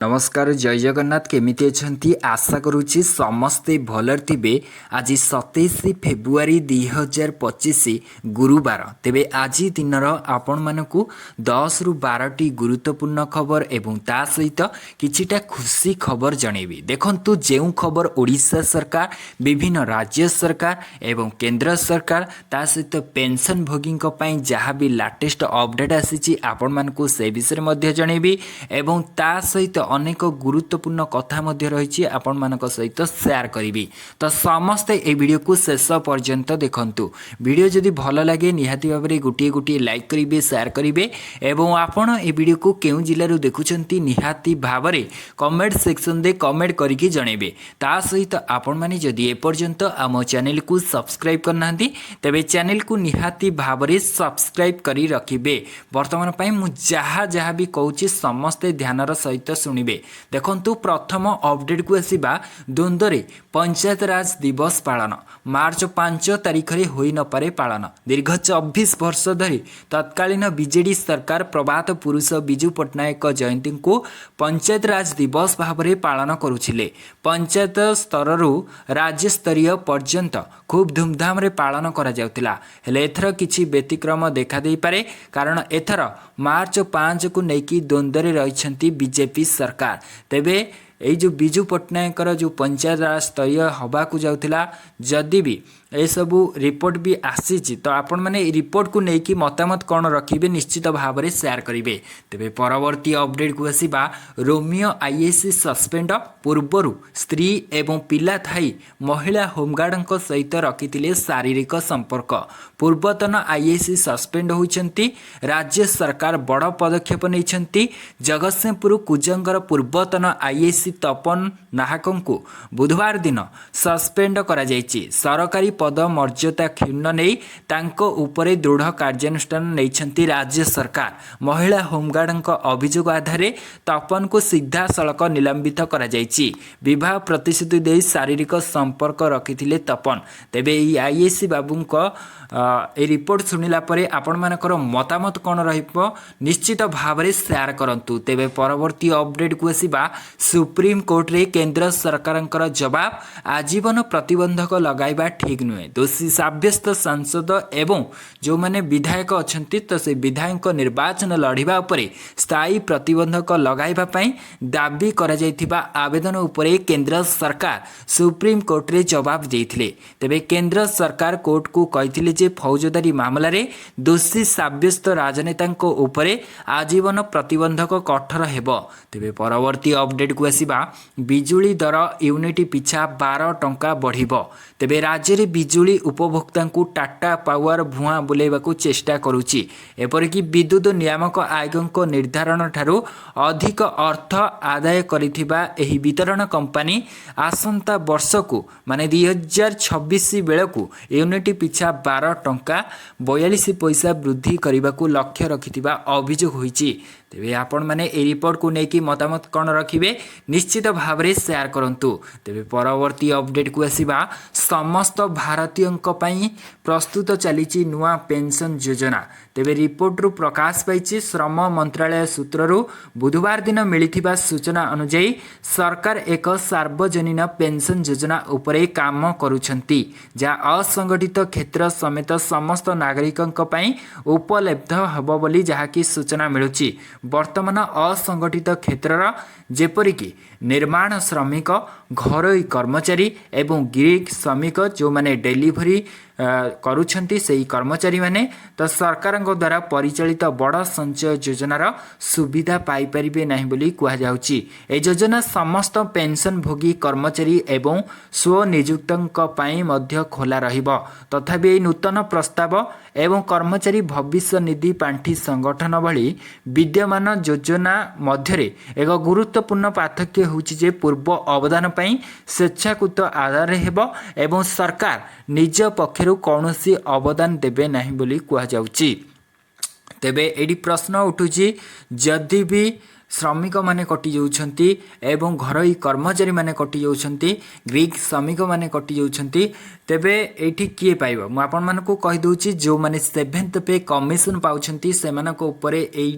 नमस्कार जय जगन्नाथ केमिति अछंती आशा करुच्ची समस्ते भलर थिबे। आज 27 फेब्रुआरी 2025 गुरुवार तेबे आज दिनर आपण मानकु 10 रु 12 गुरुत्वपूर्ण खबर एवं ता सहित किछिटा खुशी खबर जणेबी। देखंतु जेउ खबर ओडिशा सरकार विभिन्न राज्य सरकार एवं केंद्र सरकार ता सहित पेंशन भोगींक पई जहा भी लेटेस्ट अपडेट आसीची आपण मानकु से विषय मध्ये जणेबी एवं ता सहित अनेक गुरुत्वपूर्ण कथा मध्य रही आपण मानक सहित शेयर करी। तो समस्ते ए वीडियो को शेष पर्यंत देखंतु। वीडियो जदि भल लगे निहाती भाव में गोटे गोटे लाइक करेंगे शेयर करेंगे एवं आपण ए वीडियो को केउ जिल्लारू देखुचंती निहाती भाव में कमेंट सेक्शन दे कमेंट करके जनइबे। ता सहित आपण माने जदि ए पर्यंत आम चैनल को सब्सक्राइब करना तेबे चैनल को निहाती भाव में सब्सक्राइब करी रखिबे। वर्तमान पई मु जहा जहा भी कहूची समस्ते ध्यानर सहित शुणिबे। देखंतु प्रथम अपडेट को आसीबा द्वंद्वरे पंचायत राज दिवस पालन मार्च 5 तारिख रे होई न पारे पालन। दीर्घ 24 वर्ष धरी तत्कालीन बीजेडी सरकार प्रभात पुरुष बिजू पट्टनायक जयंती को पंचायत राज दिवस भाव में पालन करुछिले। पंचायत स्तर रु राज्य स्तरीय पर्यंत खूब धूमधाम रे पालन करा जाउतिला। हेले एथर किछि व्यतिक्रम देखा देई पारे कारण एथर मार्च 5 को नेकी द्वंद्वरे रहिछंती बीजेपी सरकार। तेबे এই जो बिजू पट्टनायकर जो पंचायत राज स्तरीय हवा को जाउथिला जदि भी ए सबू रिपोर्ट भी आसीची तो आपण माने रिपोर्ट को लेकिन मतामत कौन रखिबे निश्चित भाव में शेयर करेंगे। तेबे परवर्ती अपडेट को आसीबा रोमियो आईएसी सस्पेंड पूर्वर स्त्री एवं पिला थाई महिला होमगार्ड सहित रखिथिले शारीरिक संपर्क। पूर्वतन आईएसी सस्पेंड होइछंती। राज्य सरकार बड़ पदक्षेप नैछंती। जगतसिंहपुर कुजंगर पूर्वतन आईएसी तपन नाहकंकु बुधवार दिन सस्पेंड करा जायछि। सरकारी पद मर्यादा क्षुण्ण नहीं तांको उपरे दृढ़ कार्यानुष्ठान नैछंती राज्य सरकार। महिला होमगार्ड अभियोग आधार तपन को सीधा सड़क निलंबित करा जायछि। विवाह प्रतिश्रुति दे शारीरिक संपर्क रखिथिले तपन। तेबे ई आईएसी बाबूंको ए रिपोर्ट सुनिला परे आपण मानकर मतामत कौन रहिबो निश्चित भाव में शेयर करंतु। तेबे परवर्ती अपडेट को आसीबा सुप्रीम कोर्ट रे केंद्र सरकारंकर जवाब आजीवन प्रतिबंधक लगाइबा ठीक नुहे। दोषी साब्यस्त सांसद एवं जो माने विधायक अछंती तो से विधायक निर्वाचन लड़िबा उपरे स्थायी प्रतिबंधक लगाइबा पई दाबी करा जायथिबा आवेदन उपरे केंद्र सरकार सुप्रीम कोर्ट रे जवाब देथिले। तेबे केंद्र सरकार कोर्ट को कहिथिले जे फौजदारी मामला रे दोषी साब्यस्त राजनेतांको उपरे आजीवन प्रतिबंधक कठोर हेबो। तेबे परवर्ती अपडेट को आसीबा बिजुली दर यूनिट पिछा 12 टंका बढ़िबो। तेबे राज्य रे बिजुली उपभोक्ता को टाटा पावर भुआ बुलाइबाकू चेष्टा करुची। एपरिकी विद्युत नियामक आयोग निर्धारण ठारू अधिक अर्थ आदाय करिथिबा एही वितरण कंपनी आसंता वर्ष को माने 2026 बेलकू यूनिट पिछा 12 टंका 42 पैसा वृद्धि करने लक्ष्य रखिथिबा अभियोग होईची। तेबे आपण माने ए रिपोर्ट को लेकिन मतामत कौन रखिबे निश्चित भाव में शेयर करंतु। तेबे परवर्ती अपडेट को आसीबा समस्त भारतीयंक पई प्रस्तुत चलीची नुआ पेंशन योजना। तेबे रिपोर्ट रु प्रकाश पाइछि श्रम मंत्रालय सूत्ररु बुधवार दिन मिलिथिबा सूचना अनुसार सरकार एक सार्वजनीन पेंशन योजना उपरे काम करुछंती जा असंगठित क्षेत्र समेत समस्त नागरिकंक पई उपलब्ध हबो बोली जहाकी सूचना मिलुची। वर्तमान असंगठित क्षेत्रर जेपरिकी निर्माण श्रमिक घरोई कर्मचारी एवं गिग श्रमिक जो माने डिलीवरी करुछंती सेही कर्मचारी माने तो सरकार द्वारा परिचालित बड़ संचय योजनार सुविधा पाई परिबे नाही बोली कुहा जाउची। ए योजना समस्त पेंशन भोगी कर्मचारी एवं स्वनियुक्तंक पई मध्य खोला रहिबो। तथापि नूतन प्रस्ताव एवं कर्मचारी भविष्य निधि पांठी संगठन भली विद्यमान योजना मध्यरे एक गुरुत्वपूर्ण पार्थक्य होउची जे पूर्व अवदान पई स्वेच्छाकृत आधार हेबो एवं सरकार निज पक्षरु कौनसी अवदान देबे नाही बोली कुहा जाउची। तेबे एडी प्रश्न उठुची जदि भी श्रमिक माने कटि जाउछंती एवं घरोई कर्मचारी माने कटि जाउछंती ग्रीक श्रमिक माने कटि जाउछंती तेबे एठी किए पाइबो मु आपन मानको कहि दउची जो माने 7th पे कमिशन पाउछंती सेमानको ऊपर एई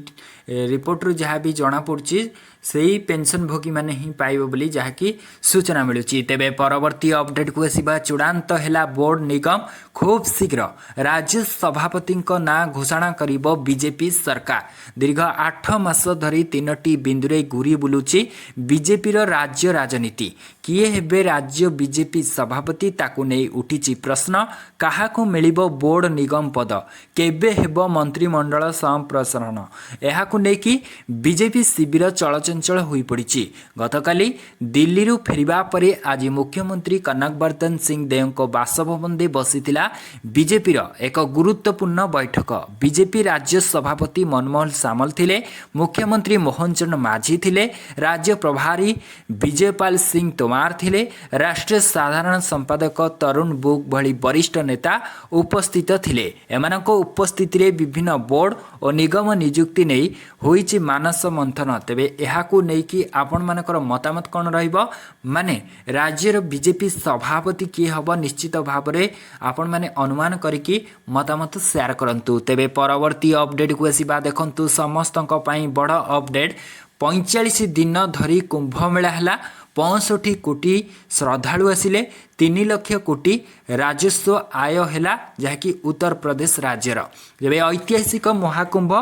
रिपोर्ट रु जहा भी जणा पड़छि सेही पेंशन भोगी माने ही पाइबो बोली जहाँकि सूचना मिलुची। तेबे परवर्ती अपडेट को आसीबा चूड़ांत हैला बोर्ड निगम खूब शीघ्र राज्य सभापति ना घोषणा करिबो बीजेपी सरकार। दीर्घ 8 मास धरी 3टी बिंदुरे घूरी बुलुची बीजेपी राज्य राजनीति। किए हेबे राज्य बीजेपी सभापति ताकू नहीं उठिची प्रश्न। काहाकू मिलिबो बोर्ड निगम पद, केबे हेबो मंत्रिमंडल संप्रसारण, एहाकू नेकी बीजेपी शिविर चलचंचल होई पड़िची। गतकाली दिल्ली रु फेरिबा परे आज मुख्यमंत्री कनकवर्धन सिंह देवको बासभवन दे बसिथिला बीजेपी एक गुरुत्वपूर्ण बैठक। बीजेपी राज्य सभापति मनमोहन सामल थिले, मुख्यमंत्री मोहन चरण माझी थिले, राज्य प्रभारी विजयपाल सिंह तोमार थिले, राष्ट्रीय साधारण संपादक तरुण बुग भली वरिष्ठ नेता उपस्थित थिले। एमानको उपस्थिति रे विभिन्न बोर्ड और निगम नियुक्ति नहीं होईची मानस मंथन। तेबे एहाकू नेकी आपण मानकर मतामत कौन रहिबो, माने राज्यर बीजेपी सभापति किए हबो निश्चित भाव में आपण माने अनुमान करिकी मतामत शेयर करंतु। तेबे परवर्ती अपडेट को आसीबा देखंतु समस्तक पई बड़ अपडेट। 45 दिन धरी कुंभ मेला हला, 65 कोटी श्रद्धालु आसिले, 3 लाख कोटी राजस्व आय हैला जहाँकि उत्तर प्रदेश राज्यर। जब ऐतिहासिक महाकुंभ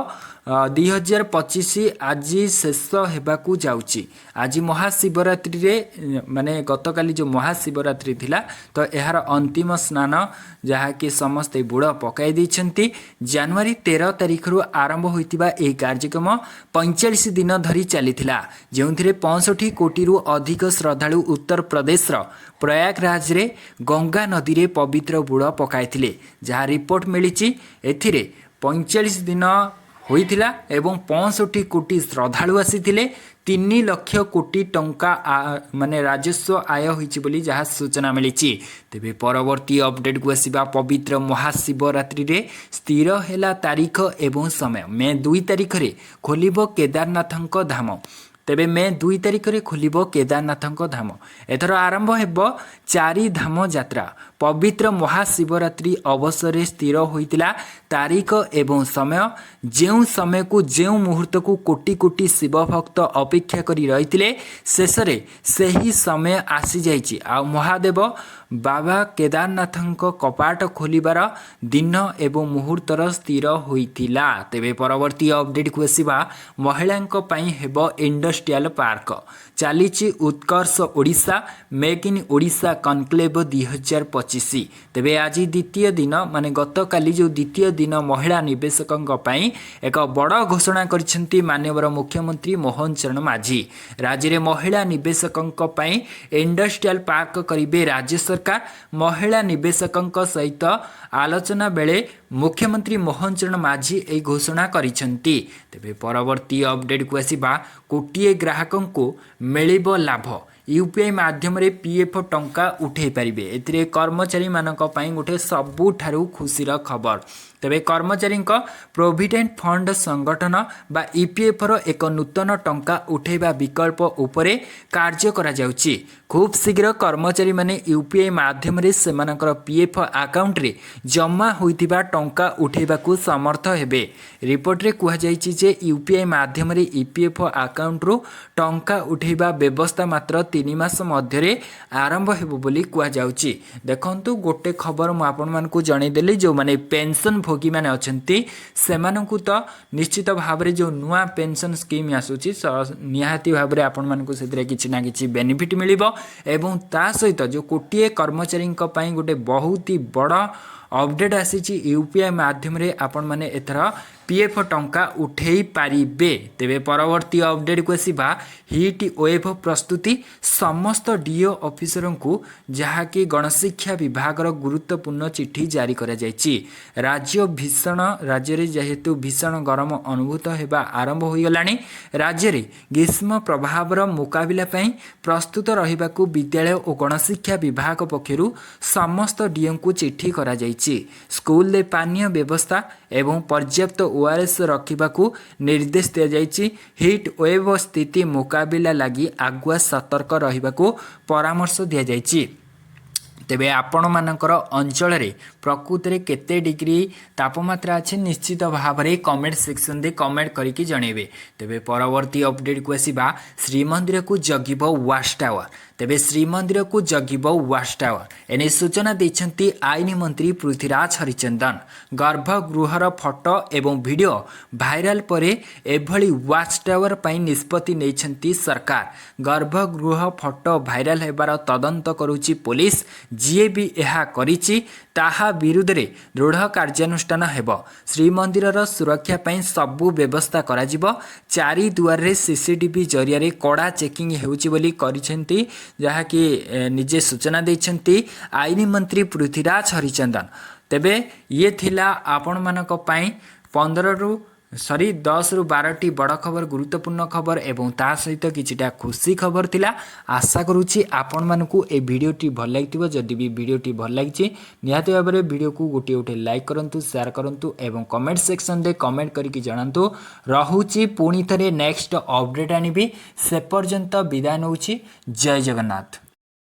2025 आज शेष हेबाकू जाउची। आज महाशिवरात्रि रे माने गतकाली जो महाशिवरात्रि थिला तो यार अंतिम स्नान जहाँकि समस्ते बुड़ पकाई देछंती। जनवरी 13 तारिख रु आरंभ होइतिबा ए कार्यक्रम 45 दिन धरी चलीथिला, जेउथिरे 65 कोटी रु अधिक श्रद्धालु उत्तर प्रदेश रो प्रयागराज रे गंगा नदी रे पवित्र बुड़ पकाइथिले। जहाँ रिपोर्ट मिलिची एथिरे 45 दिन होइथिला एवं 65 कोटी श्रद्धालु आसीथिले। 3 लाख कोटी टंका माने राजस्व आय होइछि बोली जहाँ सूचना मिलिछि। तेबे परवर्ती अपडेट को आसीबा पवित्र महाशिवरात्रि रे स्थिर हैला तारीख एवं समय। मे 2 तारिख रे खोलिबो केदारनाथंक धाम। तेबे मे 2 तारिख रे खोलिबो केदारनाथंक धाम। एथर आरंभ हेबो 4 धाम यात्रा। पवित्र महाशिवरात्रि अवसर रे स्थिर होइतिला तारीख एवं समय। जेउ समय को जेउ मुहूर्त को कोटी कोटी शिव भक्त अपेक्षा करी रहितिले शेष रे सही समय आसी जाइछि। आ महादेव बाबा केदारनाथंक कपाट खोलिबार दिन एवं मुहूर्तर स्थिर होइतिला। तेबे परवर्ती अपडेट को आसीबा महिलांक पई हेबो इंडस्ट्रियल पार्क। चलीची Utkarsh Odisha make in Odisha conclave 2025। तेबे आज द्वितीय दिन माने गतकाली जो द्वितीय दिन महिला निवेशकों पई एक बड़ घोषणा करिसेंती माननीय मुख्यमंत्री मोहन चरण माझी। राज्य में महिला निवेशकों पई इंडस्ट्रियल पार्क करिबे राज्य सरकार। महिला निवेशकों सहित आलोचना बेले मुख्यमंत्री मोहन चरण माझी ए घोषणा करिसेंती। तेबे परवर्ती अपडेट को आसीबा कोटिए ग्राहकों को मिलिबो लाभ। यूपीआई माध्यम रे पीएफ टंका उठे पारिबे। एथिरे कर्मचारी मानक पई गोटे सबुठारु खुशीर खबर। तेबे कर्मचारी प्रोविडेंट फंड संगठन बा ईपीएफ रो एक नूतन टंका उठेबा विकल्प उपरे कार्य करा जाउची। खूब शीघ्र कर्मचारी माने यूपीआई माध्यम रे सेमानकर पीएफ अकाउंट रे जमा होइतिबा टंका उठेबाकू समर्थ हेबे। रिपोर्ट रे कुहा जायछि जे यूपीआई माध्यम रे ईपीएफ अकाउंट रो टंका उठेबा व्यवस्था मात्र 3 मास मध्य रे आरंभ हेबो बोली कुहा जाउची। देखंतु गोटे खबर मु आपन मानकू जणै देली जो माने पेंशन भोगी माने अछंती सेमानकू तो निश्चित भाव रे जो नुआ पेंशन स्कीम आसुची निहाती भाव रे आपन मानकू सेतरे किछि ना किछि बेनिफिट मिलिबो। एवं ता सहित जो कोटिए कर्मचारी पई गोटे बहुत ही बड़ अपडेट आसी यूपीआई माध्यम रे आपण माने एथरा पीएफ टंका उठेई पारिबे। तेबे परवर्ती अपडेट को आसीबा हिट वेव प्रस्तुति समस्त डीओ ऑफिसरों को जहाँकि गणशिक्षा विभाग गुरुत्वपूर्ण चिठी जारी करा जायछि। राज्य रे जेहेतु भीषण गरम अनुभूत हेबा आरंभ हो गलानी। राज्य रे ग्रीष्म प्रभावर मुकाबिला पई प्रस्तुत रहिबाकू विद्यालय और गणशिक्षा विभाग पक्षरु समस्त डीओ को चिठी करा जायछि। स्कूल रे पानीय व्यवस्था एवं पर्याप्त ओआरएस रखिबाकू निर्देश दिया जायछि। हिट वेव स्थिति मुकाबिला लगी आगुआ सतर्क रहिबाकू परामर्श दिया जायछि। तेबे आपण मानकर अंचल रे प्रकृत रे केते डिग्री तापमात्रा अच्छे निश्चित भाव में कमेंट सेक्शन दे कमेंट करके जनइबे। तेबे परवर्ती अपडेट को आसीबा श्रीमंदिर को जगिब वाच टावर। तेबे श्रीमंदिर को जगिब वाच टावर एने सूचना देछंती आईन मंत्री पृथ्वीराज हरिचंदन। गर्भगृहर फोटो एवं वीडियो भाइराल परे एभली वाच टावर पई निष्पत्ति नेछंती सरकार। गर्भगृह फोटो भाइराल हेबार तदंत करूची पुलिस। जीए भी यह करिछि ताहा विरुद्ध रे दृढ़ कार्यानुष्ठान हेब। श्रीमंदिरर सुरक्षा पई सबु व्यवस्था कराजिब। चारि दुआर रे सीसीटीवी जरिया रे कड़ा चेकिंग हेउछि बोली करिसेंती, जहा कि निजे सूचना दैछंती आईन मंत्री पृथ्वीराज हरिचंदन। तेबे ये थिला आपण मानक पई 10 रु 12टी बड़ खबर गुरुत्वपूर्ण खबर एवं ता सहित किछिटा खुशी खबर थिला। आशा करूछि आपण मानकू ए वीडियोटी भल लागिथिबो। जदि भी वीडियोटी भल लागिछि निहाती भाबरे वीडियो को गोटे लाइक करंतु, शेयर करंतु एवं कमेंट सेक्शन दे कमेंट करके जणांतु। रहुछि पुणी थरे नेक्स्ट अपडेट आनिबी। से पर्यंत विदाय नउछि। जय जगन्नाथ।